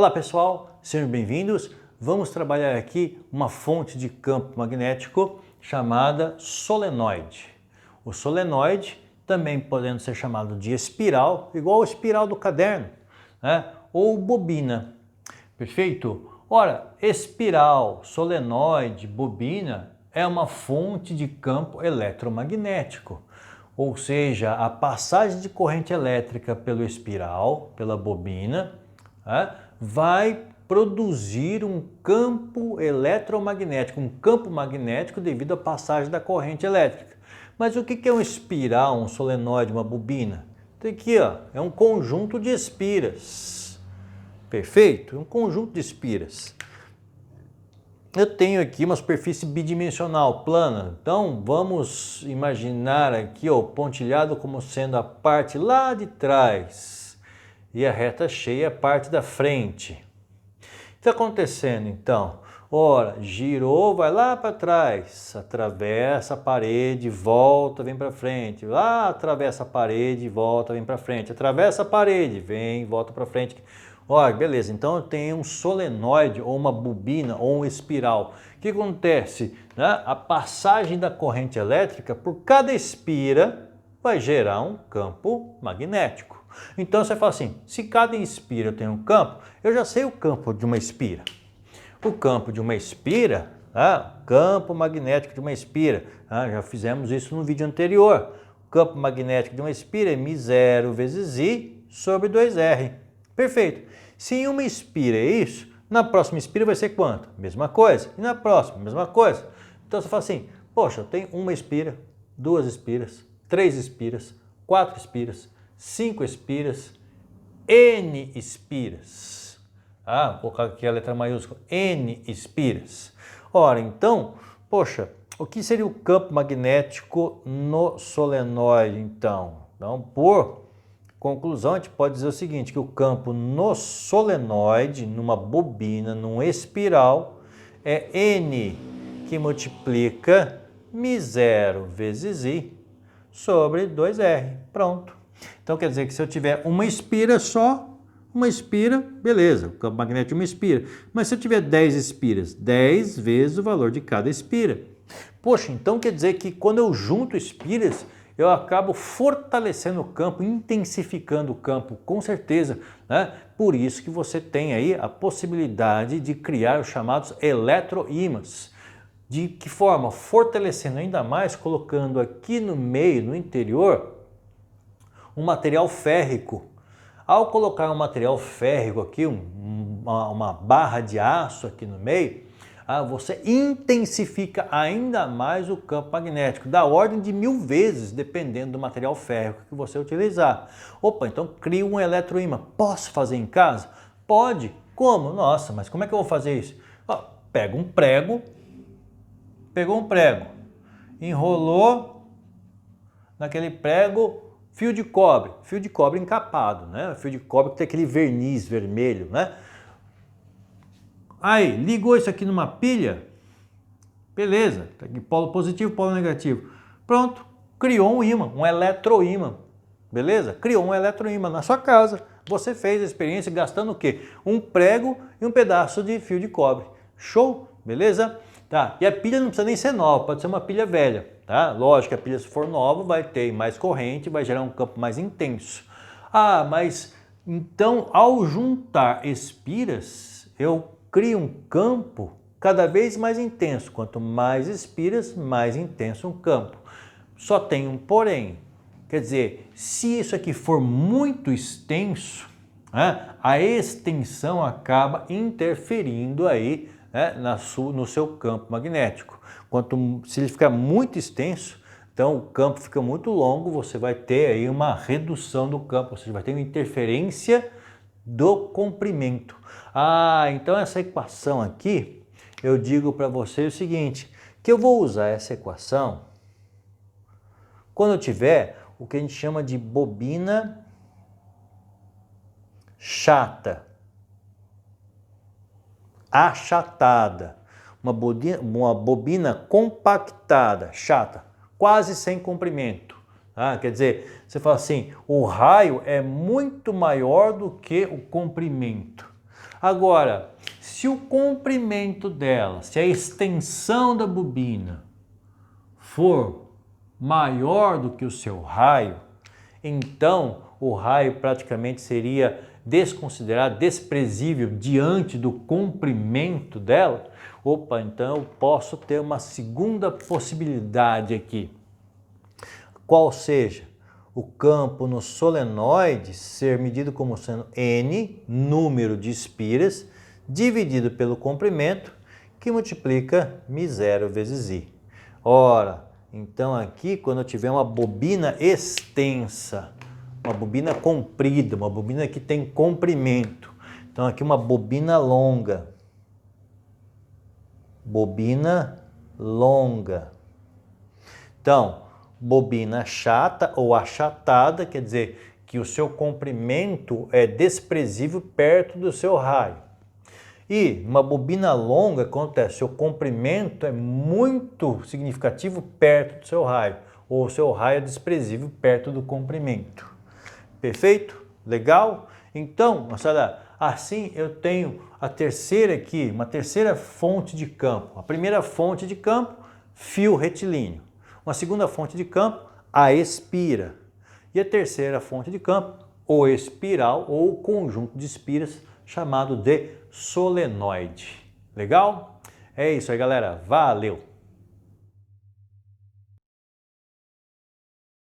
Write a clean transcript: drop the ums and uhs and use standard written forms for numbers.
Olá pessoal, sejam bem-vindos. Vamos trabalhar aqui uma fonte de campo magnético chamada solenoide. O solenoide, também podendo ser chamado de espiral, igual a espiral do caderno, né? Ou bobina. Perfeito? Ora, espiral, solenoide, bobina é uma fonte de campo eletromagnético. Ou seja, a passagem de corrente elétrica pelo espiral, pela bobina, vai produzir um campo eletromagnético, um campo magnético devido à passagem da corrente elétrica. Mas o que é um espiral, um solenoide, uma bobina? Então aqui ó, é um conjunto de espiras. Perfeito? Um conjunto de espiras. Eu tenho aqui uma superfície bidimensional plana, então vamos imaginar aqui ó, o pontilhado como sendo a parte lá de trás e a reta cheia a parte da frente. O que está acontecendo então? Ora, girou, vai lá para trás, atravessa a parede, volta, vem para frente, lá atravessa a parede, volta, vem para frente, atravessa a parede, vem, volta para frente. Olha, beleza, então eu tenho um solenoide ou uma bobina ou um espiral. O que acontece? Né? A passagem da corrente elétrica por cada espira vai gerar um campo magnético. Então você fala assim, se cada espira tem um campo, eu já sei o campo de uma espira. O campo de uma espira, campo magnético de uma espira, já fizemos isso no vídeo anterior. O campo magnético de uma espira é μ0 vezes I sobre 2R. Perfeito. Se em uma espira é isso, na próxima espira vai ser quanto? Mesma coisa. E na próxima, mesma coisa. Então você fala assim, poxa, eu tenho uma espira, duas espiras, três espiras, quatro espiras, cinco espiras, N espiras. Vou colocar aqui a letra maiúscula, N espiras. Ora, então, poxa, o que seria o campo magnético no solenoide, então? Então, por conclusão, a gente pode dizer o seguinte, que o campo no solenoide, numa bobina, num espiral, é N que multiplica μ0 vezes I sobre 2R. Pronto. Então quer dizer que se eu tiver uma espira só, uma espira, beleza, o campo magnético é uma espira. Mas se eu tiver 10 espiras, 10 vezes o valor de cada espira. Poxa, então quer dizer que quando eu junto espiras, eu acabo fortalecendo o campo, intensificando o campo, com certeza, né? Por isso que você tem aí a possibilidade de criar os chamados eletroímãs. De que forma? Fortalecendo ainda mais, colocando aqui no meio, no interior, um material férrico. Ao colocar um material férrico aqui, uma barra de aço aqui no meio, você intensifica ainda mais o campo magnético, da ordem de 1000 vezes, dependendo do material férrico que você utilizar. Opa, então cria um eletroímã. Posso fazer em casa? Pode. Como? Nossa, mas como é que eu vou fazer isso? Pega um prego, pegou um prego, enrolou naquele prego fio de cobre encapado, né? Fio de cobre que tem aquele verniz vermelho, né? Aí, ligou isso aqui numa pilha, beleza, tá aqui polo positivo, polo negativo. Pronto, criou um ímã, um eletroímã, beleza? Criou um eletroímã na sua casa. Você fez a experiência gastando o quê? Um prego e um pedaço de fio de cobre. Show? Beleza? Tá, e a pilha não precisa nem ser nova, pode ser uma pilha velha, tá? Lógico que a pilha se for nova vai ter mais corrente, vai gerar um campo mais intenso. Mas então ao juntar espiras, eu cria um campo cada vez mais intenso. Quanto mais espiras, mais intenso um campo. Só tem um porém. Quer dizer, se isso aqui for muito extenso, a extensão acaba interferindo aí no seu campo magnético. Se ele ficar muito extenso, então o campo fica muito longo, você vai ter aí uma redução do campo, ou seja, vai ter uma interferência do comprimento. Então essa equação aqui, eu digo para você o seguinte, que eu vou usar essa equação quando eu tiver o que a gente chama de bobina chata, achatada, uma bobina compactada, chata, quase sem comprimento. Quer dizer, você fala assim, o raio é muito maior do que o comprimento. Agora, se o comprimento dela, se a extensão da bobina for maior do que o seu raio, então o raio praticamente seria desconsiderado, desprezível diante do comprimento dela. Opa, então eu posso ter uma segunda possibilidade aqui. Qual seja o campo no solenoide ser medido como sendo N, número de espiras, dividido pelo comprimento, que multiplica μ0 vezes I. Ora, então aqui quando eu tiver uma bobina extensa, uma bobina comprida, uma bobina que tem comprimento, então aqui uma bobina longa, Então, bobina chata ou achatada, quer dizer que o seu comprimento é desprezível perto do seu raio. E uma bobina longa, acontece, o comprimento é muito significativo perto do seu raio, ou o seu raio é desprezível perto do comprimento. Perfeito? Legal? Então, moçada, assim eu tenho a terceira aqui, uma terceira fonte de campo. A primeira fonte de campo, fio retilíneo. Uma segunda fonte de campo, a espira. E a terceira fonte de campo, o espiral ou conjunto de espiras, chamado de solenoide. Legal? É isso aí, galera. Valeu!